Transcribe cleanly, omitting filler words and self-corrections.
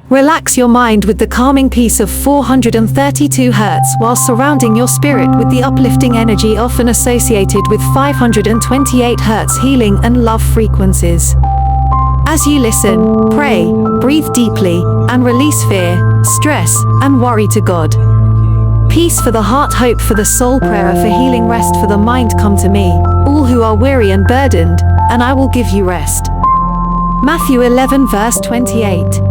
Relax your mind with the calming peace of 432 Hz while surrounding your spirit with the uplifting energy often associated with 528 Hz healing and love frequencies. As you listen, pray, breathe deeply, and release fear, stress, and worry to God. Peace for the heart, hope for the soul, prayer for healing, rest for the mind. Come to me, all who are weary and burdened, and I will give you rest. Matthew 11 verse 28.